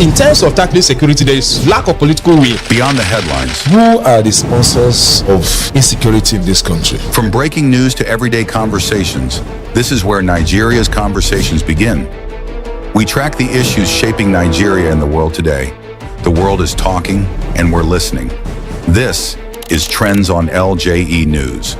In terms of tackling security, there is lack of political will. Beyond the headlines, who are the sponsors of insecurity in this country? from breaking news to everyday conversations, this is where Nigeria's conversations begin. We track the issues shaping Nigeria and the world today. The world is talking, and we're listening. This is Trends on LJE News.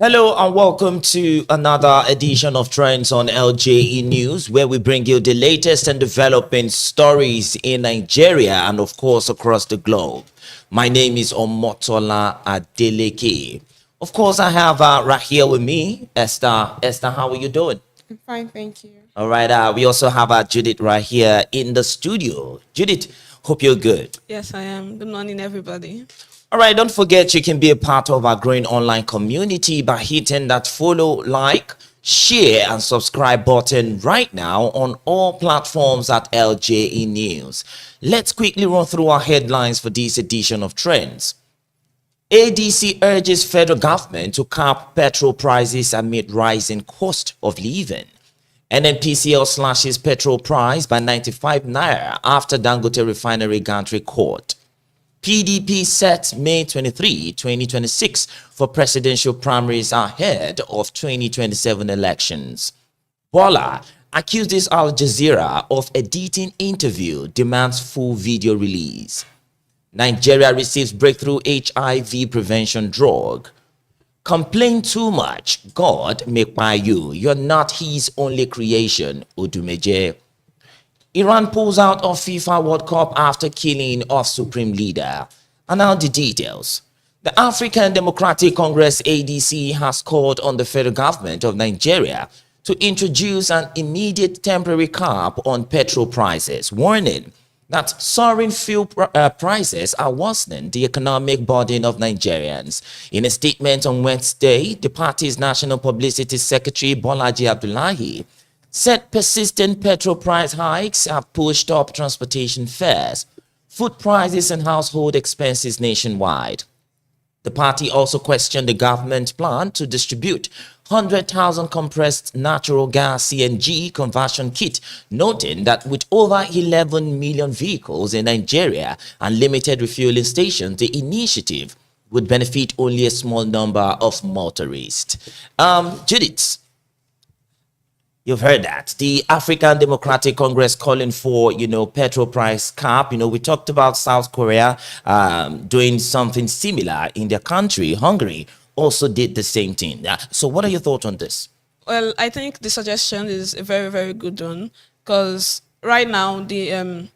Hello and welcome to another edition of Trends on LJE News, where we bring you the latest and developing stories in Nigeria and of course across the globe. My name is Omotola Adeleke. Of course, I have right here with me, Esther. Esther, how are you doing? I'm fine, thank you. All right, we also have Judith right here in the studio. Judith, hope you're good. Yes, I am. Good morning, everybody. All right, don't forget you can be a part of our growing online community by hitting that follow, like, share, and subscribe button right now on all platforms at LJE News. Let's quickly run through our headlines for this edition of Trends. ADC urges federal government to cap petrol prices amid rising cost of living. NNPCL slashes petrol price by 95 naira after Dangote Refinery gantry caught. PDP sets May 23, 2026 for presidential primaries ahead of 2027 elections. Bola accuses Al Jazeera of editing interview, demands full video release. Nigeria receives breakthrough HIV prevention drug. Complain too much, God make by you. You're not his only creation, Odumeje. Iran pulls out of FIFA World Cup after killing of Supreme Leader. And now the details. The African Democratic Congress ADC has called on the federal government of Nigeria to introduce an immediate temporary cap on petrol prices, warning that soaring fuel prices are worsening the economic burden of Nigerians. In a statement on Wednesday, the party's National Publicity Secretary Bolaji Abdullahi said persistent petrol price hikes have pushed up transportation fares, food prices, and household expenses nationwide. The party also questioned the government's plan to distribute 100,000 compressed natural gas CNG conversion kit, noting that with over 11 million vehicles in Nigeria and limited refueling stations, the initiative would benefit only a small number of motorists. Judith, you've heard that. The African Democratic Congress calling for, petrol price cap. We talked about South Korea doing something similar in their country. Hungary also did the same thing. So what are your thoughts on this? Well, I think the suggestion is a very, very good one because right now the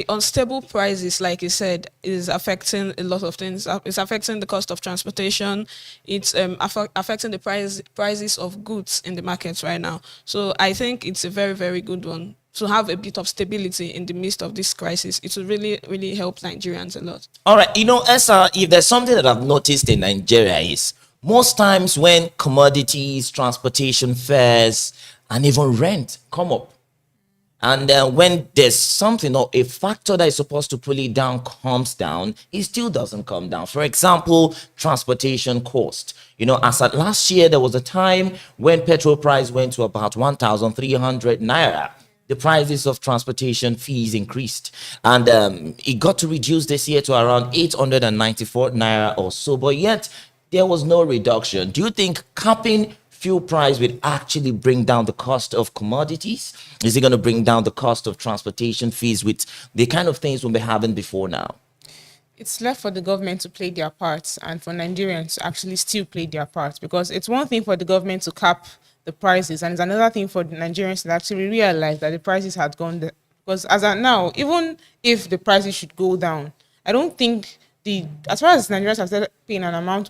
unstable prices, like you said, is affecting a lot of things. It's affecting the cost of transportation. It's affecting the prices of goods in the markets right now. So I think it's a very, very good one to have a bit of stability in the midst of this crisis. It will really, really help Nigerians a lot. All right, Esa, if there's something that I've noticed in Nigeria is most times when commodities, transportation fares, and even rent come up, and when there's something or a factor that is supposed to pull it down comes down, it still doesn't come down. For example, transportation cost. As at last year, there was a time when petrol price went to about 1,300 naira. The prices of transportation fees increased, and it got to reduce this year to around 894 naira or so, but yet there was no reduction. Do you think capping fuel price will actually bring down the cost of commodities? Is it going to bring down the cost of transportation fees with the kind of things we've been having before now? It's left for the government to play their parts and for Nigerians to actually still play their part, because it's one thing for the government to cap the prices and it's another thing for the Nigerians to actually realize that the prices had gone down. Because as of now, even if the prices should go down, I don't think as far as Nigerians have started paying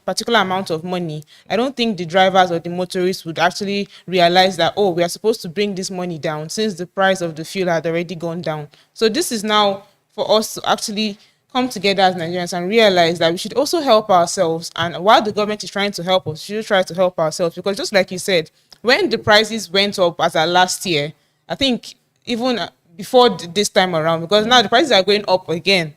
particular amount of money, I don't think the drivers or the motorists would actually realize that, we are supposed to bring this money down since the price of the fuel had already gone down. So this is now for us to actually come together as Nigerians and realize that we should also help ourselves. And while the government is trying to help us, we should try to help ourselves. Because just like you said, when the prices went up as of last year, I think even before this time around, because now the prices are going up again,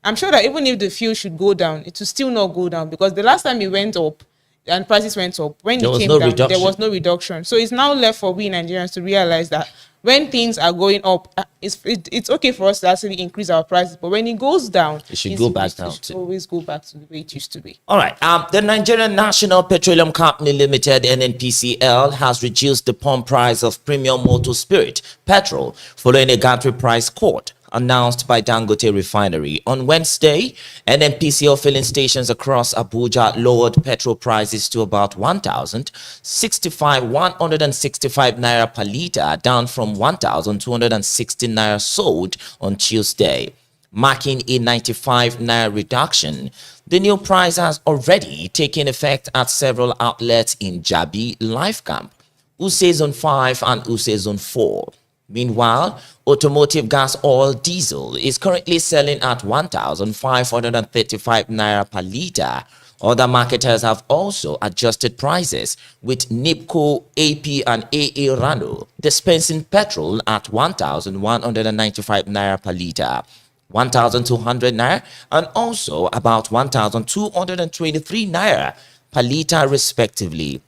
I'm sure that even if the fuel should go down, it will still not go down, because the last time it went up and prices went up, when it came down, there was no reduction. So it's now left for we Nigerians to realize that when things are going up, it's okay for us to actually increase our prices, but when it goes down, It should go back down should always go back to the way it used to be. All right. The Nigerian National Petroleum Company Limited (NNPCL) has reduced the pump price of premium motor spirit petrol following a gantry price cut announced by Dangote Refinery. On Wednesday, NNPCL filling stations across Abuja lowered petrol prices to about 165 naira per litre, down from 1,260 naira sold on Tuesday, marking a 95 naira reduction. The new price has already taken effect at several outlets in Jabi, Life Camp, Use Zone 5 and Use Zone 4. Meanwhile, automotive gas oil diesel is currently selling at 1,535 naira per litre. Other marketers have also adjusted prices, with NIPCO, AP and AA Rano dispensing petrol at 1,195 naira per litre, 1,200 naira and also about 1,223 naira per litre respectively,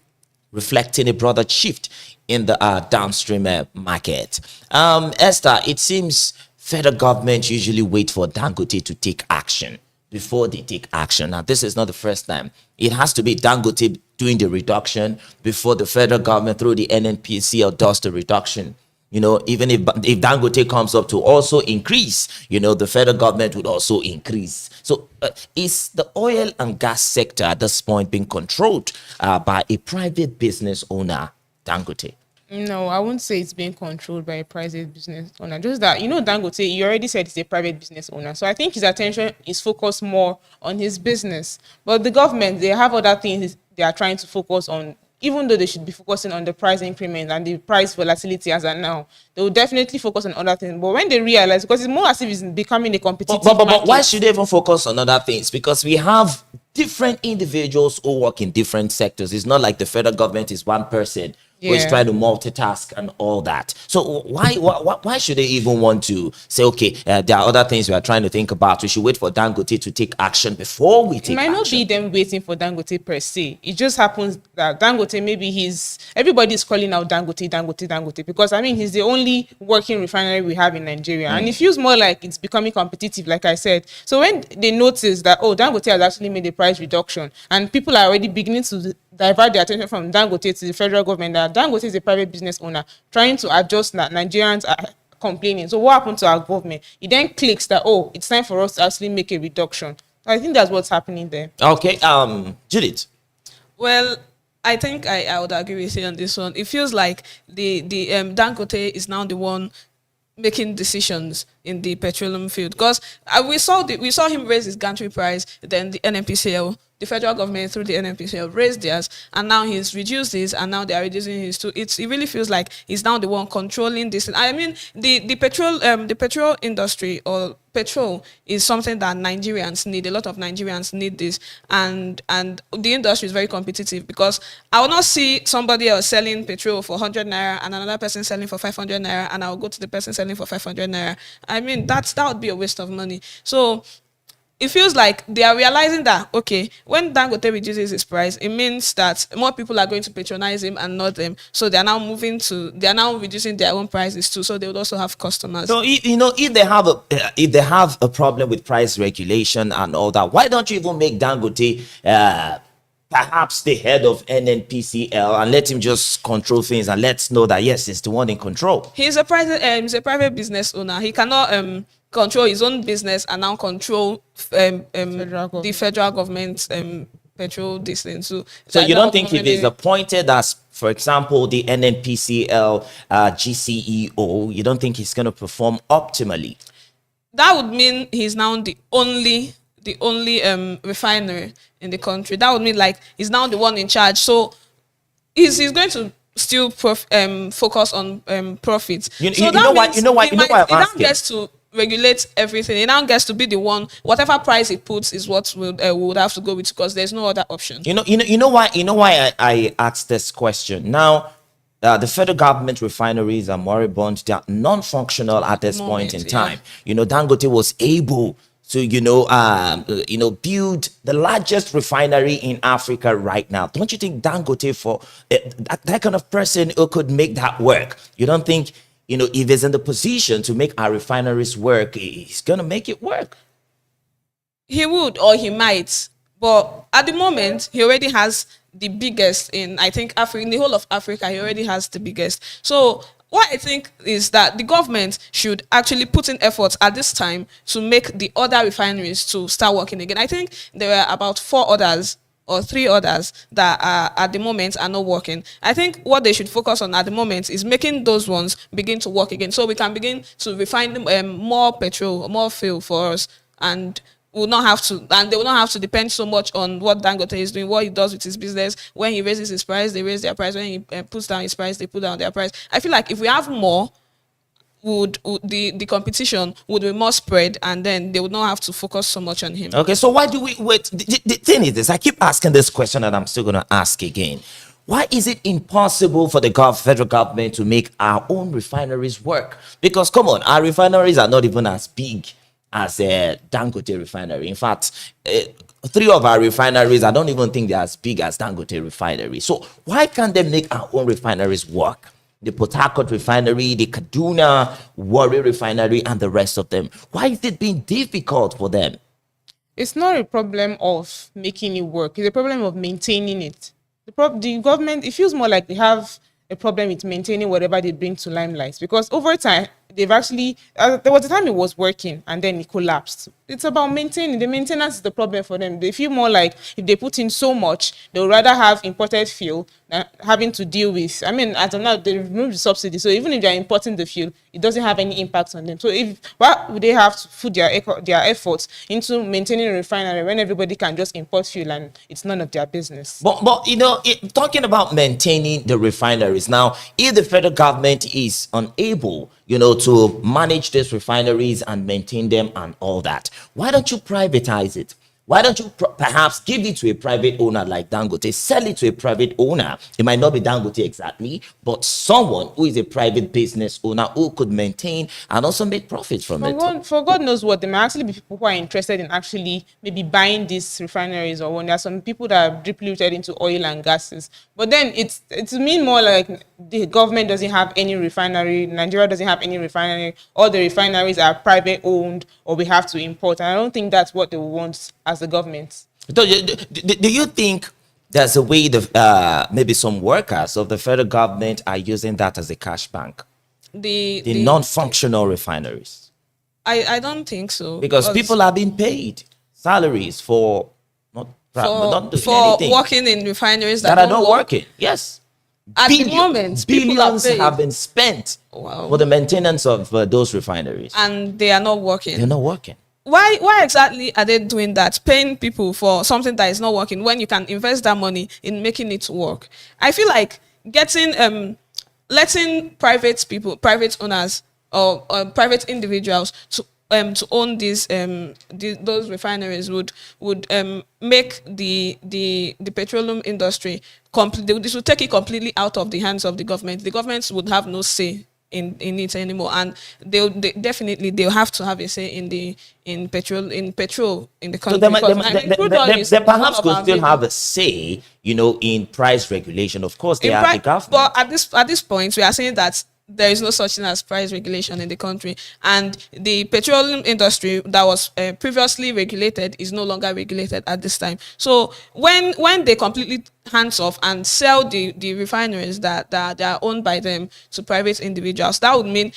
reflecting a broader shift in the downstream market. Esther, it seems federal government usually wait for Dangote to take action before they take action. Now, this is not the first time. It has to be Dangote doing the reduction before the federal government through the NNPCL does the reduction. You know, even if Dangote comes up to also increase, you know, the federal government would also increase. So is the oil and gas sector at this point being controlled by a private business owner, Dangote? No, I wouldn't say it's being controlled by a private business owner. Just that, you know, Dangote, you already said he's a private business owner. So I think his attention is focused more on his business. But the government, they have other things they are trying to focus on. Even though they should be focusing on the price increment and the price volatility as of now, they will definitely focus on other things. But when they realize, because it's more as if it's becoming a competitive but market. why should they even focus on other things? Because we have different individuals who work in different sectors. It's not like the federal government is one person who is trying to multitask and all that. So why should they even want to say, okay, there are other things we are trying to think about. We should wait for Dangote to take action before we take action. It might not be them waiting for Dangote per se. It just happens that Dangote, maybe everybody's calling out Dangote, because I mean, he's the only working refinery we have in Nigeria. And it feels more like it's becoming competitive, like I said. So when they notice that, oh, Dangote has actually made a price reduction and people are already beginning to divert their attention from Dangote to the federal government, that Dangote is a private business owner trying to adjust that Nigerians are complaining. So what happened to our government? It then clicks that, oh, it's time for us to actually make a reduction. I think that's what's happening there. Okay, Judith. Well, I think I would agree with you on this one. It feels like the Dangote is now the one making decisions in the petroleum field, because we saw him raise his gantry price, then the NNPCL, the federal government through the NNPCL raised theirs, and now he's reduced his, and now they are reducing his too. It really feels like he's now the one controlling this. I mean, the petrol industry, or petrol, is something that Nigerians need. A lot of Nigerians need this, and the industry is very competitive, because I will not see somebody else selling petrol for 100 naira and another person selling for 500 naira, and I'll go to the person selling for 500 naira. I mean, that would be a waste of money. So it feels like they are realizing that, okay, when Dangote reduces his price, it means that more people are going to patronize him and not them. So they are now reducing their own prices too. So they would also have customers. So, you know, if they have a problem with price regulation and all that, why don't you even make Dangote perhaps the head of NNPCL and let him just control things, and let's know that, yes, he's the one in control? He's a private business owner. He cannot control his own business and now control the federal government petrol distance. So you don't think if he's appointed as, for example, the NNPCL GCEO, you don't think he's going to perform optimally? That would mean he's now the only refinery in the country. That would mean like he's now the one in charge. So he's going to still focus on profits. You know why I'm asking? Gets to regulate everything. It now gets to be the one, whatever price it puts is what we would have to go with, because there's no other option. You know why I asked this question. Now, the federal government refineries are moribund. They are non-functional at this point in time. You know, Dangote was able to build the largest refinery in Africa right now. Don't you think Dangote, for that kind of person who could make that work, you don't think if he's in the position to make our refineries work, he's going to make it work. He would, or he might. But at the moment, he already has the biggest in, I think, Africa, in the whole of Africa, he already has the biggest. So what I think is that the government should actually put in efforts at this time to make the other refineries to start working again. I think there are about 4 others or 3 others that are at the moment are not working. I think what they should focus on at the moment is making those ones begin to work again, so we can begin to refine more petrol, more fuel for us, and will not have to, and they will not have to depend so much on what Dangote is doing, what he does with his business. When he raises his price, they raise their price. When he puts down his price, they put down their price. I feel like if we have more, would the competition would be more spread, and then they would not have to focus so much on him. Okay, so why do we wait? The thing is this, I keep asking this question and I'm still going to ask again. Why is it impossible for the federal government to make our own refineries work? Because come on, our refineries are not even as big as a Dangote Refinery. In fact, 3 of our refineries, I don't even think they're as big as Dangote Refinery. So why can't they make our own refineries work? The Port Harcourt Refinery, the Kaduna Warri Refinery, and the rest of them. Why is it being difficult for them? It's not a problem of making it work. It's a problem of maintaining it. The government, it feels more like they have a problem with maintaining whatever they bring to limelight, because over time, they've actually, there was a time it was working and then it collapsed. It's about maintaining. The maintenance is the problem for them. They feel more like if they put in so much, they would rather have imported fuel than having to deal with. I mean, as of now, they removed the subsidy. So even if they're importing the fuel, it doesn't have any impact on them. So why would they have to put their efforts into maintaining a refinery when everybody can just import fuel and it's none of their business? But talking about maintaining the refineries, now, if the federal government is unable, to manage these refineries and maintain them and all that, why don't you privatize it? Why don't you perhaps give it to a private owner like Dangote, sell it to a private owner? It might not be Dangote exactly, but someone who is a private business owner who could maintain and also make profits from it. For God knows what, there might actually be people who are interested in actually maybe buying these refineries, or when there are some people that are deeply rooted into oil and gases. But then it's mean more like the government doesn't have any refinery, Nigeria doesn't have any refinery, all the refineries are private owned, or we have to import. And I don't think that's what they want as the government. Do you think there's a way maybe some workers of the federal government are using that as a cash bank? The non-functional refineries. I don't think so. Because people are being paid salaries for not doing anything, working in refineries that are not working. Yes. At the moment, billions have been spent for the maintenance of those refineries. And they are not working. They're not working. Why exactly are they doing that? Paying people for something that is not working when you can invest that money in making it work? I feel like letting private owners or private individuals to own those refineries would make the petroleum industry complete. This would take it completely out of the hands of the government. The governments would have no say in it anymore, and they'll have to have a say in petrol in the country. So they perhaps could still have a say, in price regulation. Of course, they are the government. But at this point, we are saying that there is no such thing as price regulation in the country, and the petroleum industry that was previously regulated is no longer regulated at this time. So when they completely hands off and sell the refineries that are owned by them to private individuals, that would mean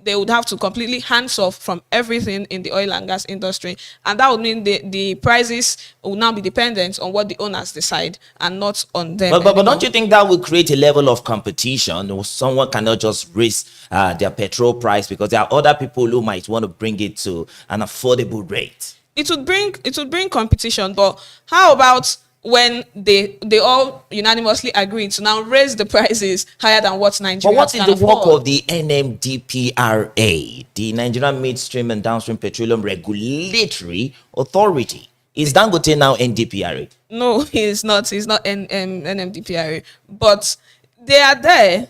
they would have to completely hands off from everything in the oil and gas industry, and that would mean the prices will now be dependent on what the owners decide and not on them. But don't you think that will create a level of competition? Someone cannot just raise their petrol price because there are other people who might want to bring it to an affordable rate. It would bring competition, but how about when they all unanimously agree to now raise the prices higher than what Nigerians can afford? But what is the work of the NNPCL, the Nigerian Midstream and Downstream Petroleum Regulatory Authority? Is Dangote now NDPRA? No, he's not. He's not NMDPRA. But they are there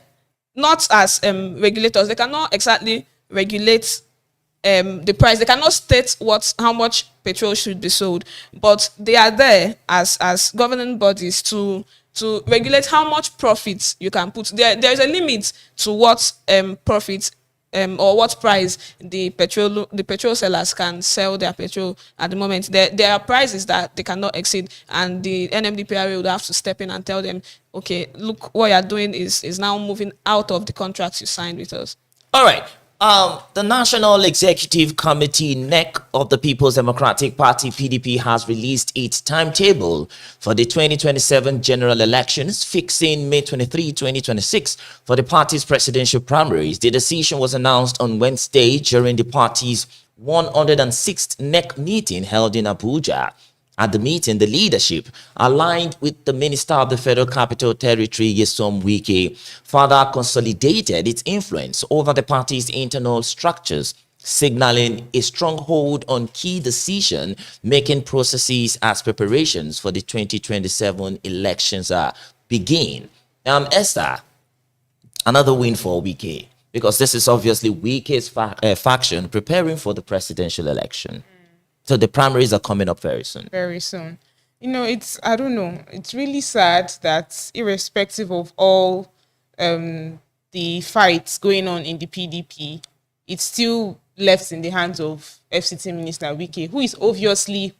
not as regulators. They cannot exactly regulate the price. They cannot state how much petrol should be sold, but they are there as governing bodies to to regulate how much profit you can put. There is a limit to what profit or what price the petrol sellers can sell their petrol at the moment. There are prices that they cannot exceed, and the NMDPRA would have to step in and tell them, okay, look, what you're doing is now moving out of the contracts you signed with us. All right. The National Executive Committee, NEC, of the People's Democratic Party, PDP, has released its timetable for the 2027 general elections, fixing May 23, 2026 for the party's presidential primaries. The decision was announced on Wednesday during the party's 106th NEC meeting held in Abuja. At the meeting, the leadership, aligned with the Minister of the Federal Capital Territory, Nyesom Wike, further consolidated its influence over the party's internal structures, signaling a stronghold on key decision-making processes as preparations for the 2027 elections begin. Esther, another win for Wike, because this is obviously Wike's faction preparing for the presidential election. So the primaries are coming up very soon. Very soon. I don't know. It's really sad that irrespective of all the fights going on in the PDP, it's still left in the hands of FCT Minister Wike, who is obviously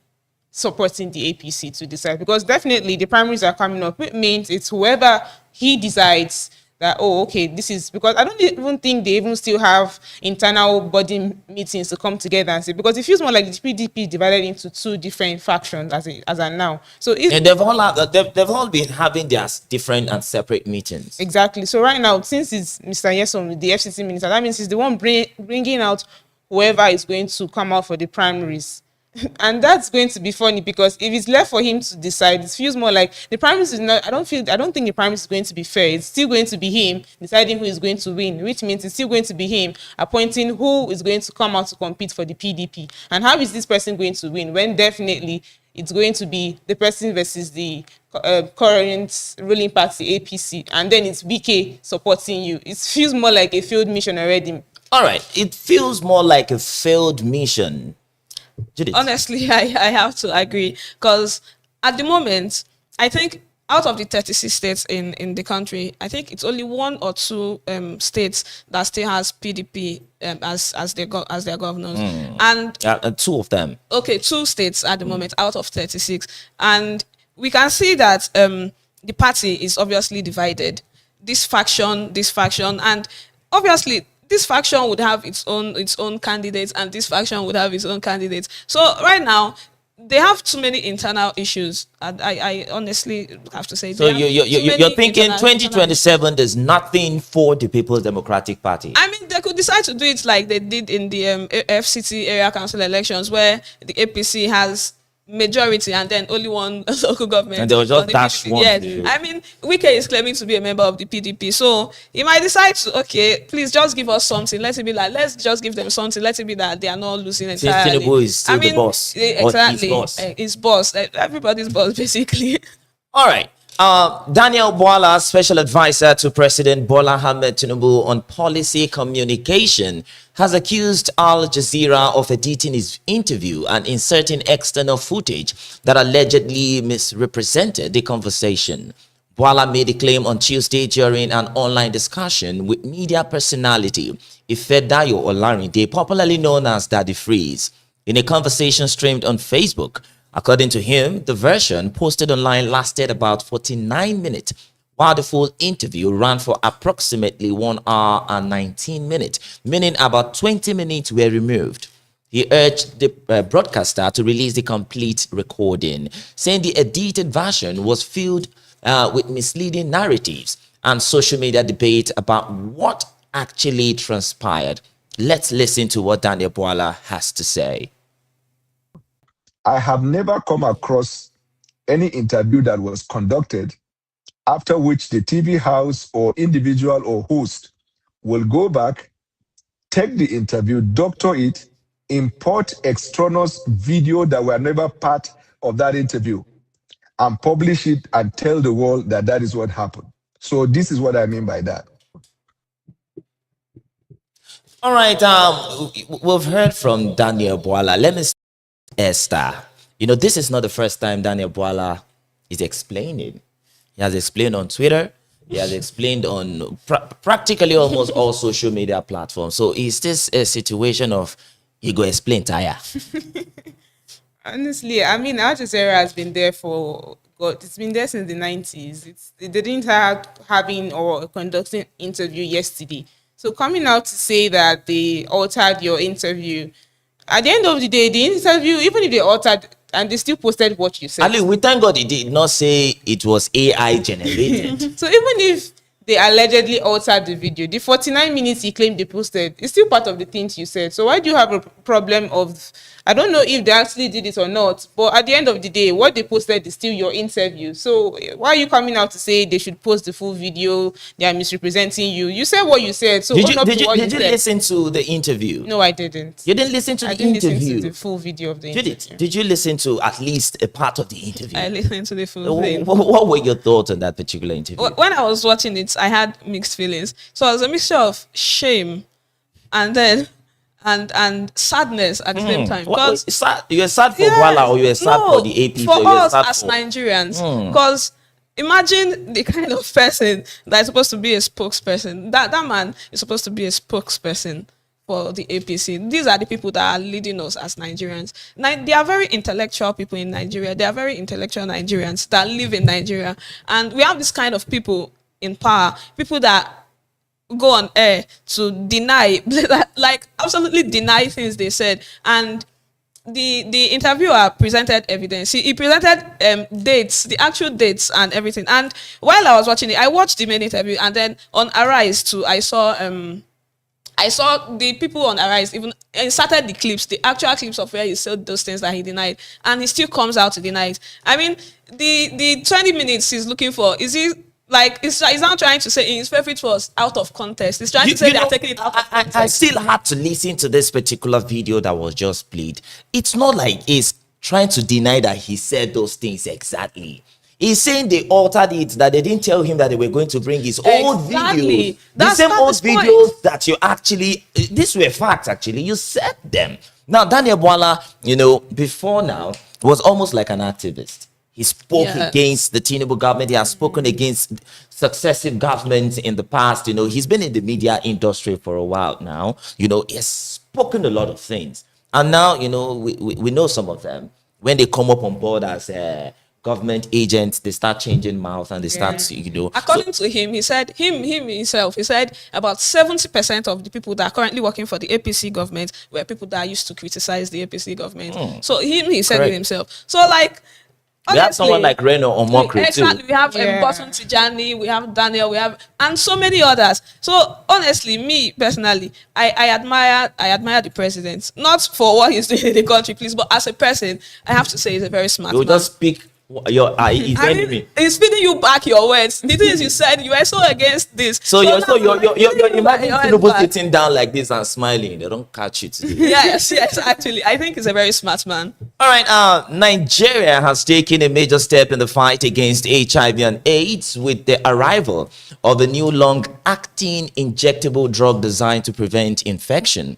supporting the APC to decide. Because definitely the primaries are coming up. It means it's whoever he decides that, oh, okay, this is, because I don't even think they even still have internal body meetings to come together and say, because it feels more like the PDP divided into two different factions as of now. So and they've all been having their different and separate meetings. Exactly. So right now, since it's Mr. Nyesom, the FCC minister, that means he's the one bringing out whoever is going to come out for the primaries. And that's going to be funny, because if it's left for him to decide, it feels more like the primaries is not, I don't think the primaries is going to be fair. It's still going to be him deciding who is going to win, which means it's still going to be him appointing who is going to come out to compete for the PDP. And how is this person going to win when definitely it's going to be the person versus the current ruling party, APC, and then it's BK supporting you? It feels more like a failed mission already. All right, it feels more like a failed mission. Judith. Honestly, I have to agree, because at the moment, I think out of the 36 states in the country, I think it's only one or two states that still has PDP as their governors, and two of them. Okay, two states at the moment out of 36, and we can see that the party is obviously divided. This faction, and obviously this faction would have its own candidates, and this faction would have its own candidates. So right now, they have too many internal issues. I honestly have to say. So you're thinking 2027, there's nothing for the People's Democratic Party? I mean, they could decide to do it like they did in the FCT area council elections, where the APC has majority and then only one local government, and they will just dash one. Yes. I mean, Wike is claiming to be a member of the PDP, so he might decide to, okay, please just give us something. Let it be like, let's just give them something. Let it be that they are not losing entirely. Tinubu is still the boss. Exactly. His boss. Everybody's boss, basically. All right. Daniel Bwala, special advisor to President Bola Ahmed Tinubu on policy communication, has accused Al Jazeera of editing his interview and inserting external footage that allegedly misrepresented the conversation. Bwala made the claim on Tuesday during an online discussion with media personality Ifedayo Olarinde, popularly known as Daddy Freeze, in a conversation streamed on Facebook. According to him, the version posted online lasted about 49 minutes, while the full interview ran for approximately 1 hour and 19 minutes, meaning about 20 minutes were removed. He urged the broadcaster to release the complete recording, saying the edited version was filled with misleading narratives and social media debate about what actually transpired. Let's listen to what Daniel Bwala has to say. I have never come across any interview that was conducted after which the TV house or individual or host will go back, take the interview, doctor it, import extraneous video that were never part of that interview, and publish it and tell the world that that is what happened. So this is what I mean by that. All right, we've heard from Daniel Bwala. Let me Esther, this is not the first time Daniel Bwala is explaining. He has explained on Twitter. He has explained on practically almost all social media platforms. So is this a situation of he go explain tire? Honestly, I mean, Al Jazeera has been there for God. It's been there since the 90s. They didn't have having or conducting interview yesterday. So coming out to say that they altered your interview, at the end of the day, the interview, even if they altered and they still posted what you said. Ali, we thank God he did not say it was AI generated. So even if they allegedly altered the video, the 49 minutes he claimed they posted is still part of the things you said. So why do you have a problem of, I don't know if they actually did it or not, but at the end of the day, what they posted is still your interview. So why are you coming out to say they should post the full video? They are misrepresenting you. You said what you said. So Did you said. listen to the interview? No, I didn't. You didn't listen to I the didn't interview? listen to the full video of the interview. Did you listen to at least a part of the interview? I listened to the full thing. What were your thoughts on that particular interview? When I was watching it, I had mixed feelings. So it was a mixture of shame and then and sadness at the same time. Because you were sad for Wala, or you were sad for the AP? For us as Nigerians. Because imagine the kind of person that is supposed to be a spokesperson. That man is supposed to be a spokesperson for the APC. These are the people that are leading us as Nigerians. They are very intellectual people in Nigeria. They are very intellectual Nigerians that live in Nigeria. And we have this kind of people in power, people that go on air to deny, like absolutely deny things they said. And the interviewer presented evidence. He presented dates, the actual dates and everything. And while I was watching it, I watched the main interview, and then on Arise too, I saw the people on Arise even inserted the clips, the actual clips of where he said those things that he denied, and he still comes out to deny it. I mean, the 20 minutes he's looking for, is he like, he's not trying to say his favorite was out of context. He's trying to say they're taking it out of context. I still had to listen to this particular video that was just played. It's not like he's trying to deny that he said those things exactly. He's saying they altered it, that they didn't tell him that they were going to bring his old videos. The same old videos that you actually, these were facts actually, you said them. Now, Daniel Bwala, before now, was almost like an activist. He spoke against the Tinubu government. He has spoken against successive governments in the past. He's been in the media industry for a while now. He has spoken a lot of things. And now, we know some of them. When they come up on board as government agents, they start changing mouth and they start, According to him, he said, himself, he said about 70% of the people that are currently working for the APC government were people that used to criticize the APC government. So he said it himself. So like, we have someone like Reno or Mokri exactly, too. we have Bottom Tijani, we have Daniel, and so many others. So honestly, me personally, I admire the president, not for what he's doing in the country, please, but as a person, I have to say he's a very smart man. Just speak your enemy. He's feeding you back your words. The things you said, you were so against this. So you're imagining Tinubu sitting down like this and smiling. They don't catch you today. Yes, actually, I think he's a very smart man. All right, Nigeria has taken a major step in the fight against HIV and AIDS with the arrival of a new long-acting injectable drug designed to prevent infection.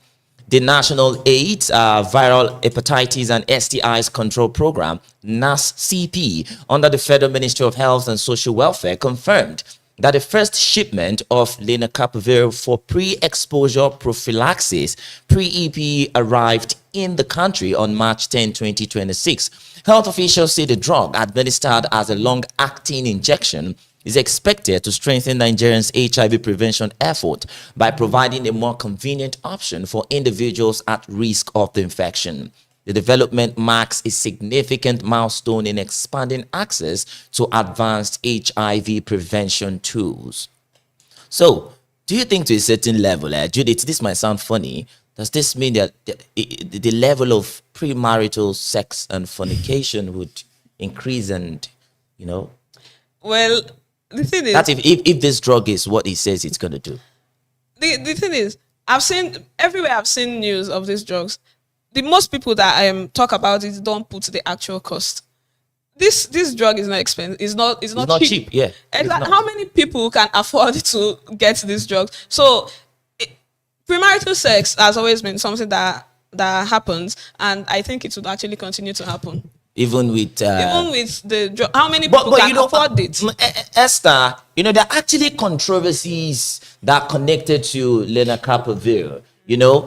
The National AIDS, Viral Hepatitis and STIs Control Program, NASCP, under the Federal Ministry of Health and Social Welfare, confirmed that the first shipment of lenacapavir for pre-exposure prophylaxis, pre-EP, arrived in the country on March 10, 2026. Health officials say the drug, administered as a long-acting injection, is expected to strengthen Nigerians' HIV prevention effort by providing a more convenient option for individuals at risk of the infection. The development marks a significant milestone in expanding access to advanced HIV prevention tools. So, do you think to a certain level, Judith, this might sound funny, does this mean that the level of premarital sex and fornication would increase and, Well, the thing is, that if this drug is what it says it's going to do. The thing is, I've seen news of these drugs. The most people that talk about it don't put the actual cost. This drug is not expensive. It's not cheap. Yeah. How many people can afford to get this drug? So, premarital sex has always been something that happens, and I think it would actually continue to happen. Even with the how many people can afford it? Esther, there are actually controversies that are connected to lenacapavir.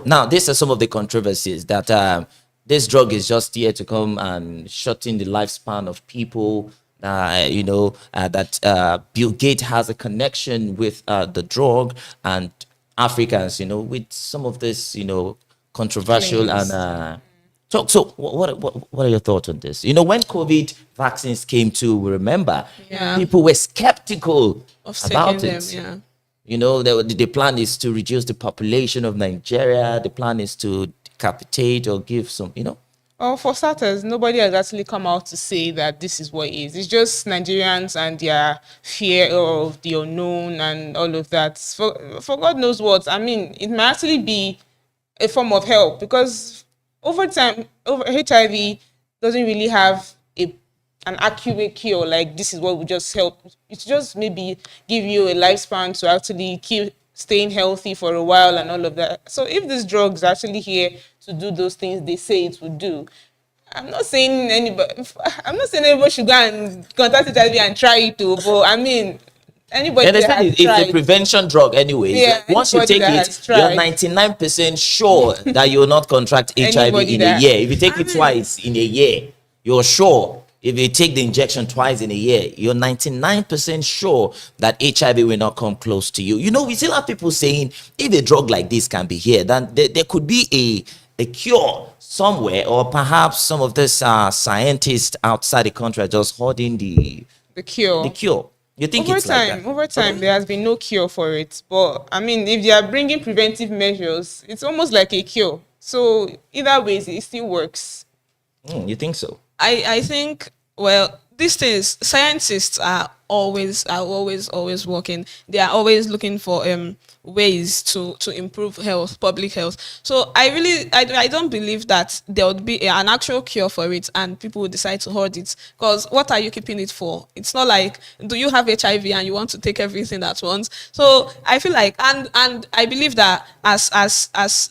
Now these are some of the controversies that this drug is just here to come and shorten the lifespan of people. That Bill Gates has a connection with the drug and Africans. With some of this, controversial Claims. and. So what are your thoughts on this? When COVID vaccines came to, we remember people were skeptical Of about taking it. them, yeah. The plan is to reduce the population of Nigeria. The plan is to decapitate or give some, Well, for starters, nobody has actually come out to say that this is what it is. It's just Nigerians and their fear of the unknown and all of that. For God knows what. I mean, it might actually be a form of help because over time, HIV doesn't really have an accurate cure. Like this is what will just help. It's just maybe give you a lifespan to actually keep staying healthy for a while and all of that. So if this drug is actually here to do those things they say it would do, I'm not saying anybody should go and contact HIV and try it too. But I mean, anybody that has it's tried, a prevention drug anyways. Yeah, Once you anybody take that it, has you're tried. 99% sure that you will not contract HIV Anybody in a that- year. If you take it twice in a year, you're sure. If you take the injection twice in a year, you're 99% sure that HIV will not come close to you. We still have people saying if a drug like this can be here, then there could be a cure somewhere, or perhaps some of these scientists outside the country are just hoarding the cure. You think Over it's like time, that? there has been no cure for it. But I mean, if they are bringing preventive measures, it's almost like a cure. So either ways, it still works. You think so? I think, well, these things, scientists are always working. They are always looking for ways to improve health, public health. So I don't believe that there would be an actual cure for it and people would decide to hoard it. Because what are you keeping it for? It's not like, do you have HIV and you want to take everything at once? So I feel like, and I believe that as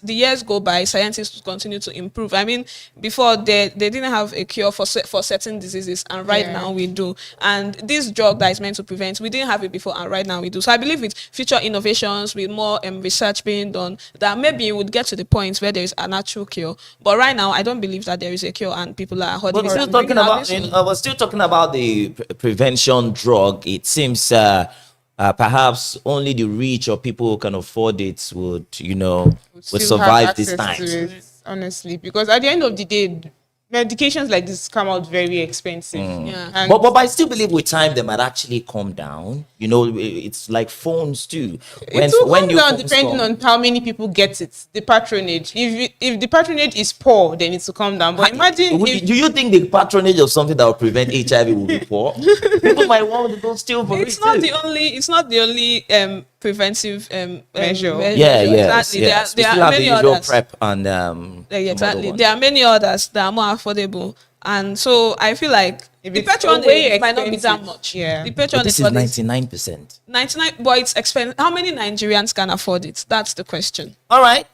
the years go by, scientists will continue to improve. I mean, before they didn't have a cure for certain diseases, and right now we do. And this drug that is meant to prevent, we didn't have it before, and right now we do. So I believe with future innovations, with more research being done, that maybe it would get to the point where there is an actual cure. But right now, I don't believe that there is a cure, and people are holding But it. still and talking bringing out about, this- I was still talking about the prevention drug. It seems perhaps only the rich or people who can afford it would Still survive have this access time. to it, honestly, because at the end of the day, medications like this come out very expensive. Yeah. And But I still believe with time they might actually come down. It's like phones too. it will come new down phones depending come- on how many people get it, the patronage. If the patronage is poor, then it will come down. But imagine if Do you think the patronage of something that will prevent HIV will be poor? People might want to go steal for it's it not too. the only preventive Measure. Exactly. Yes. We There still are have the many usual others. PrEP and Yeah, some exactly. other ones. There are many others that are more affordable, and so I feel like If the it's Petrol way might not be that expensive, much. yeah. The Petrol But this is 99%. 99, but it's expensive. How many Nigerians can afford it? That's the question. All right.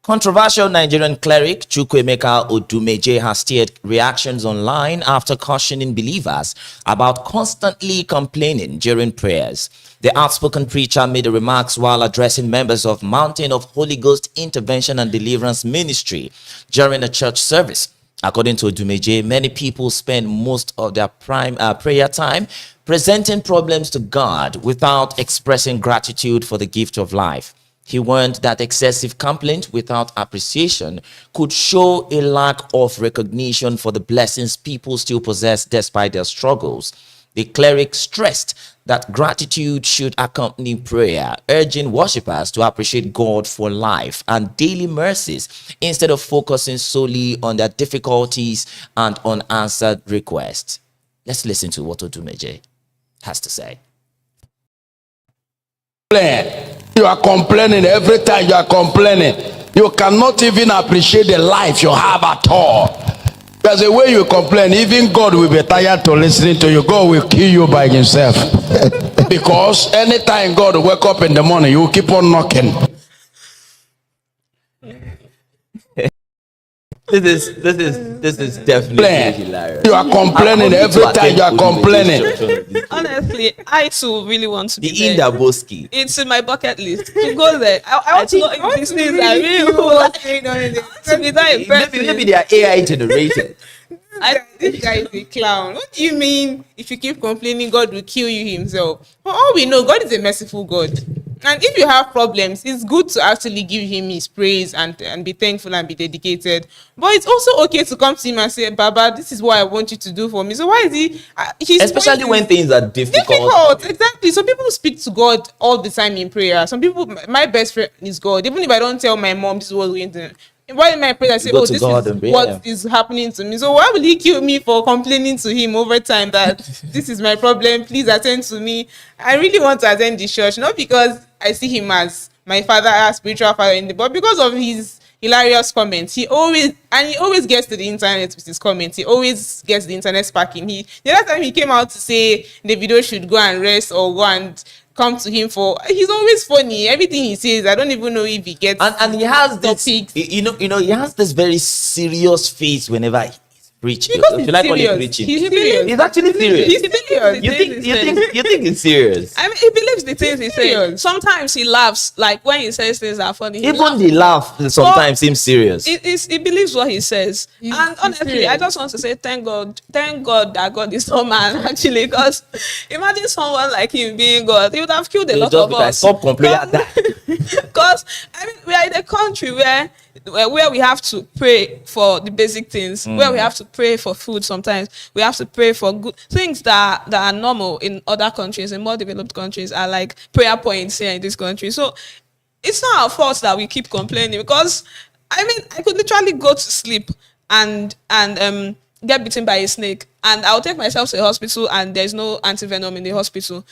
Controversial Nigerian cleric Chukwuemeka Odumeje has steered reactions online after cautioning believers about constantly complaining during prayers. The outspoken preacher made the remarks while addressing members of Mountain of Holy Ghost Intervention and Deliverance Ministry during a church service. According to Odumeje, many people spend most of their prayer time presenting problems to God without expressing gratitude for the gift of life. He warned that excessive complaint without appreciation could show a lack of recognition for the blessings people still possess despite their struggles. The cleric stressed that gratitude should accompany prayer, urging worshippers to appreciate God for life and daily mercies instead of focusing solely on their difficulties and unanswered requests. Let's listen to what Odumeje has to say. You are complaining every time you are complaining. You cannot even appreciate the life you have at all. There's a way you complain, even God will be tired to listening to you. God will kill you by himself. Because anytime God wake up in the morning, you keep on knocking. This is definitely hilarious. You are complaining every time. You are complaining. Honestly, I too really want to be there. Indaboski. It's in my bucket list to go there. I want to know if these things are real. What's going on in there? To be that impressive. Maybe they are AI generated. This guy is a clown. What do you mean? If you keep complaining, God will kill you himself. For all we know, God is a merciful God. And if you have problems, it's good to actually give him his praise and be thankful and be dedicated. But it's also okay to come to him and say, Baba, this is what I want you to do for me. So why is he? Especially when things are difficult. Exactly. Some people speak to God all the time in prayer. Some people, my best friend is God. Even if I don't tell my mom this is what's going to, why am I praying? I say, oh, this is what is happening to me. So why will he kill me for complaining to him over time that this is my problem? Please attend to me. I really want to attend the church, not because I see him as my father, as spiritual father, but because of his hilarious comments. He always gets to the internet with his comments. He always gets the internet sparking. The last time he came out to say the video should go and rest or go and come to him for, he's always funny. Everything he says, I don't even know if he gets and he has topics. This, you know, he has this very serious face whenever he's preaching. Because Should I call it preaching? He's serious. He's actually serious. He's serious. You think he's serious? I mean, he believes the things he says. Sometimes he laughs, like when he says things are funny. Even the laugh sometimes seems serious. He believes what he says. And honestly, serious. I just want to say thank God that God is no man, actually, because imagine someone like him being God. He would have killed a lot of us. Stop complaining. Because I mean, we are in a country where we have to pray for the basic things, where we have to pray for food. Sometimes we have to pray for good things that are normal in other countries, in more developed countries, are like prayer points here in this country. So it's not our fault that we keep complaining, because I mean, I could literally go to sleep and get bitten by a snake, and I'll take myself to the hospital and there's no antivenom in the hospital.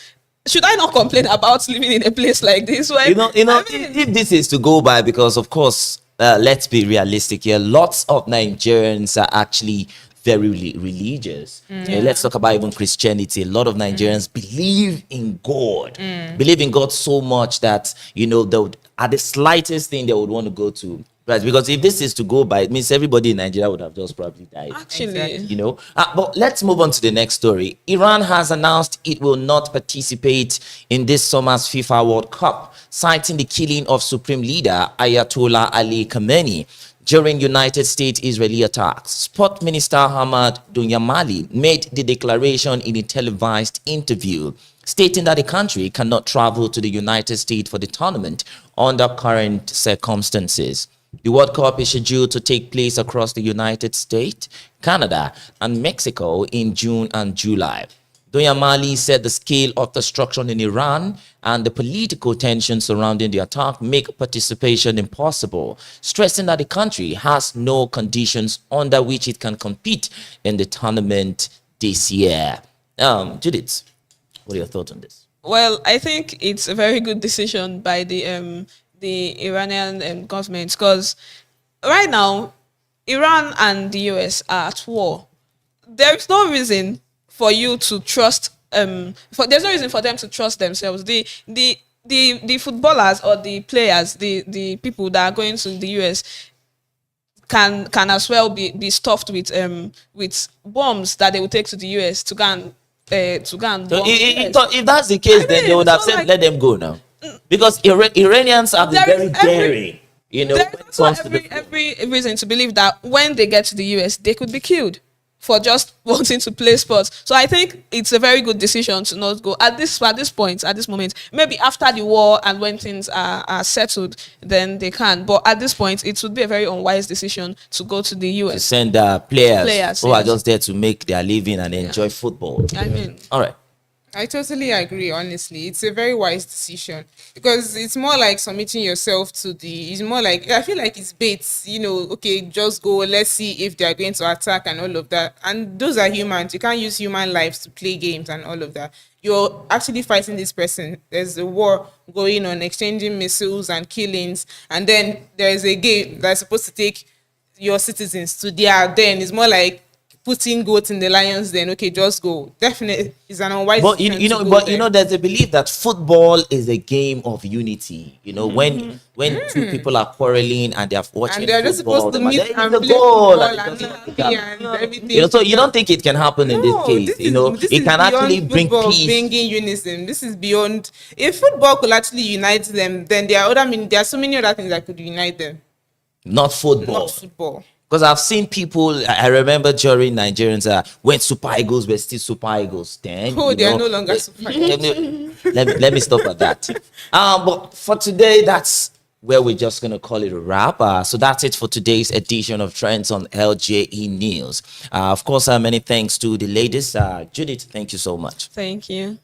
Should I not complain about living in a place like this? Where, I mean, if this is to go by, because of course, let's be realistic here. Lots of Nigerians are actually very religious. Let's talk about even Christianity. A lot of Nigerians believe in God, believe in God so much that, you know, they would, at the slightest thing they would want to go to. Right, because if this is to go by, it means everybody in Nigeria would have just probably died. Actually, you know. But let's move on to the next story. Iran has announced it will not participate in this summer's FIFA World Cup, citing the killing of Supreme Leader Ayatollah Ali Khamenei during United States-Israeli attacks. Sport Minister Ahmad Dunyamali made the declaration in a televised interview, stating that the country cannot travel to the United States for the tournament under current circumstances. The World Cup is scheduled to take place across the United States, Canada, and Mexico in June and July. Doyamali said the scale of destruction in Iran and the political tensions surrounding the attack make participation impossible, stressing that the country has no conditions under which it can compete in the tournament this year. Judith, what are your thoughts on this? well, I think it's a very good decision by the Iranian government, because right now Iran and the US are at war. There is no reason for you to trust. There's no reason for them to trust themselves. The footballers or the players, the people that are going to the US can as well be stuffed with bombs that they will take to the US to go and bomb. So if that's the case, then they would have said, let them go now. Because Iranians have been very daring, you know. There is every reason to believe that when they get to the US, they could be killed for just wanting to play sports. So I think it's a very good decision to not go at this moment. Maybe after the war and when things are settled, then they can. But at this point, it would be a very unwise decision to go to the US. To send players who are just there to make their living and enjoy football. I mean, all right. I totally agree, honestly. It's a very wise decision, because it's more like submitting yourself to it's more like, I feel like it's baits, you know, okay, just go, let's see if they're going to attack and all of that. And those are humans. You can't use human lives to play games and all of that. You're actually fighting this person. There's a war going on, exchanging missiles and killings. And then there's a game that's supposed to take your citizens to there. Then it's more like putting goats in the lions den. Okay, just go. Definitely, it's an unwise. But decision you know, to go but there. there's a belief that football is a game of unity. You know, when two people are quarreling and they're watching And they're just football, supposed to meet there is and a play goal football and it and doesn't happy become- and everything. you know, so you don't think it can happen in this No, case. You know, this it is can beyond actually bring football peace. bringing unison. This is beyond. If football could actually unite them, then there are other. I mean, there are so many other things that could unite them. Not football. Not football. Because I've seen people, I remember during Nigerians, when Super Eagles were still Super Eagles, then Oh, you they are know, no longer Super Eagles. let me stop at that. But for today, that's where we're just going to call it a wrap. So that's it for today's edition of Trends on LJE News. Of course, many thanks to the ladies. Judith, thank you so much. Thank you.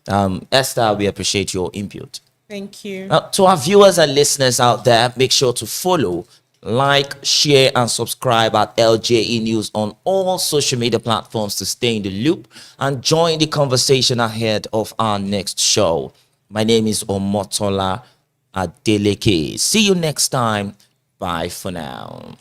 Esther, we appreciate your input. Thank you. To our viewers and listeners out there, make sure to follow, like, share, and subscribe at LJE News on all social media platforms to stay in the loop and join the conversation ahead of our next show. My name is Omotola Adeleke. See you next time. Bye for now.